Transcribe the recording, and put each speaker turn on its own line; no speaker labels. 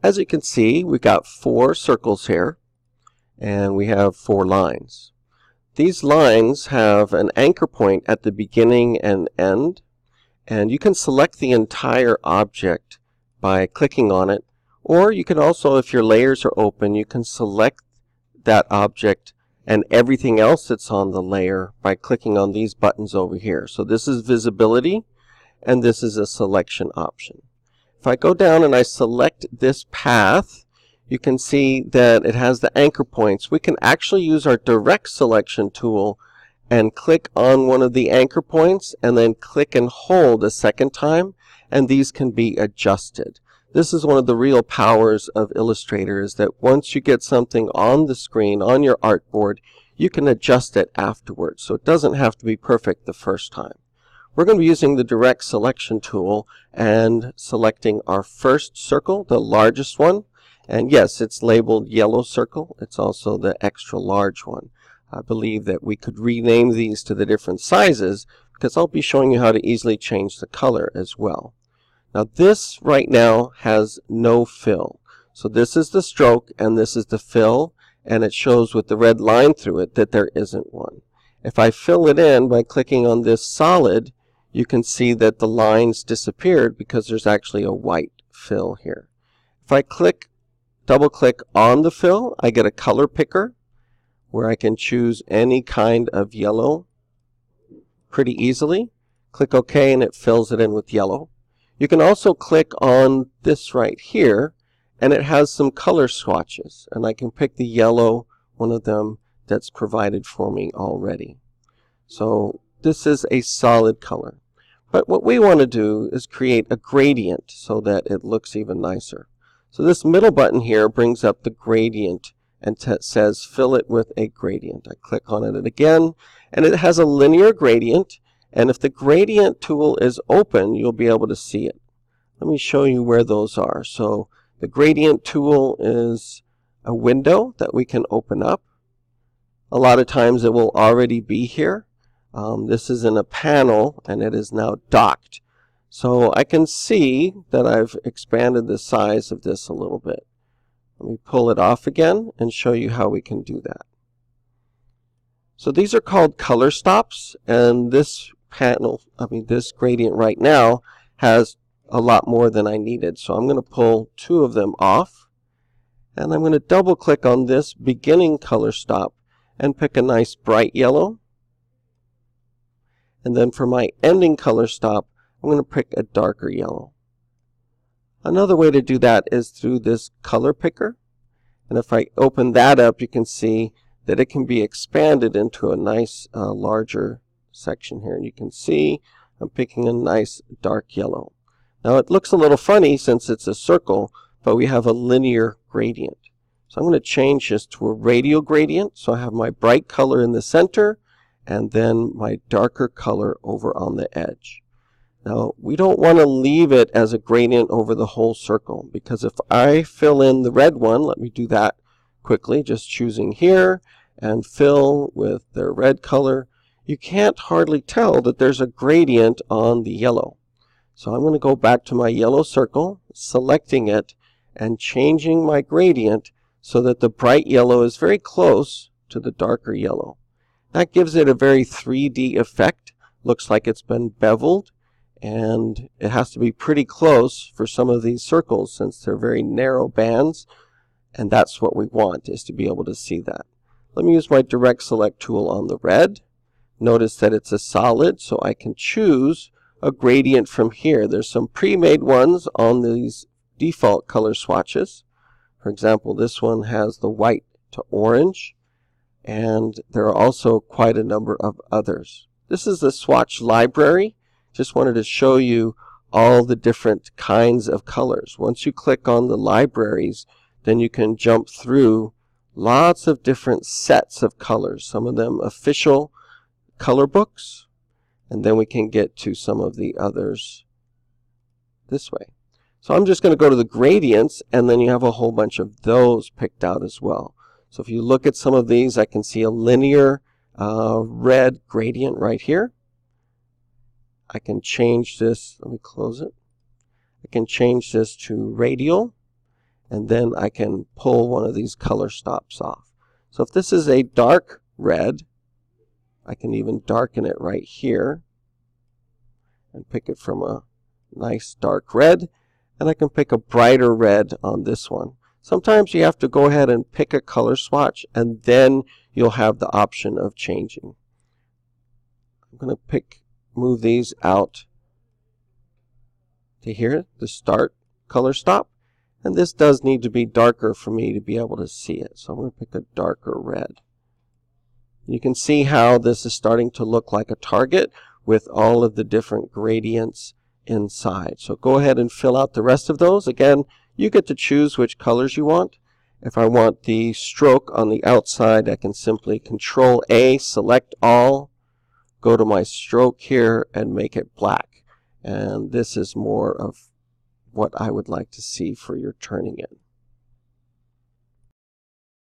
as you can see, we've got 4 circles here, and we have 4 lines. These lines have an anchor point at the beginning and end, and you can select the entire object by clicking on it, or you can also, if your layers are open, you can select that object and everything else that's on the layer by clicking on these buttons over here. So this is visibility, and this is a selection option. If I go down and I select this path, you can see that it has the anchor points. We can actually use our direct selection tool and click on one of the anchor points and then click and hold a second time, and these can be adjusted. This is one of the real powers of Illustrator, is that once you get something on the screen, on your artboard, you can adjust it afterwards. So it doesn't have to be perfect the first time. We're going to be using the direct selection tool and selecting our first circle, the largest one. And yes, it's labeled yellow circle. It's also the extra large one. I believe that we could rename these to the different sizes because I'll be showing you how to easily change the color as well. Now this right now has no fill. So this is the stroke and this is the fill, and it shows with the red line through it that there isn't one. If I fill it in by clicking on this solid, you can see that the lines disappeared because there's actually a white fill here. If I double click on the fill, I get a color picker where I can choose any kind of yellow pretty easily. Click OK and it fills it in with yellow. You can also click on this right here, and it has some color swatches, and I can pick the yellow, one of them that's provided for me already. So this is a solid color. But what we want to do is create a gradient so that it looks even nicer. So this middle button here brings up the gradient and says fill it with a gradient. I click on it again, and it has a linear gradient. And if the gradient tool is open, you'll be able to see it. Let me show you where those are. So the gradient tool is a window that we can open up. A lot of times it will already be here. This is in a panel and it is now docked. So I can see that I've expanded the size of this a little bit. Let me pull it off again and show you how we can do that. So these are called color stops, and this this gradient right now has a lot more than I needed. So I'm going to pull 2 of them off, and I'm going to double click on this beginning color stop and pick a nice bright yellow. And then for my ending color stop, I'm going to pick a darker yellow. Another way to do that is through this color picker. And if I open that up, you can see that it can be expanded into a nice larger section here. And you can see I'm picking a nice dark yellow. Now it looks a little funny since it's a circle, but we have a linear gradient. So I'm going to change this to a radial gradient. So I have my bright color in the center and then my darker color over on the edge. Now we don't want to leave it as a gradient over the whole circle, because if I fill in the red one, let me do that quickly, just choosing here and fill with the red color, you can't hardly tell that there's a gradient on the yellow. So I'm going to go back to my yellow circle, selecting it, and changing my gradient so that the bright yellow is very close to the darker yellow. That gives it a very 3D effect. Looks like it's been beveled, and it has to be pretty close for some of these circles since they're very narrow bands, and that's what we want, is to be able to see that. Let me use my direct select tool on the red. Notice that it's a solid, so I can choose a gradient from here. There's some pre-made ones on these default color swatches. For example, this one has the white to orange, and there are also quite a number of others. This is the Swatch Library. Just wanted to show you all the different kinds of colors. Once you click on the libraries, then you can jump through lots of different sets of colors, some of them official color books, and then we can get to some of the others this way. So I'm just going to go to the gradients, and then you have a whole bunch of those picked out as well. So if you look at some of these, I can see a linear red gradient right here. I can change this, let me close it. I can change this to radial, and then I can pull one of these color stops off. So if this is a dark red, I can even darken it right here and pick it from a nice dark red, and I can pick a brighter red on this one. Sometimes you have to go ahead and pick a color swatch, and then you'll have the option of changing. I'm going to move these out to here, the start color stop, and this does need to be darker for me to be able to see it. So I'm going to pick a darker red. You can see how this is starting to look like a target with all of the different gradients inside. So go ahead and fill out the rest of those. Again, you get to choose which colors you want. If I want the stroke on the outside, I can simply Control A, select all, go to my stroke here and make it black. And this is more of what I would like to see for your turning in.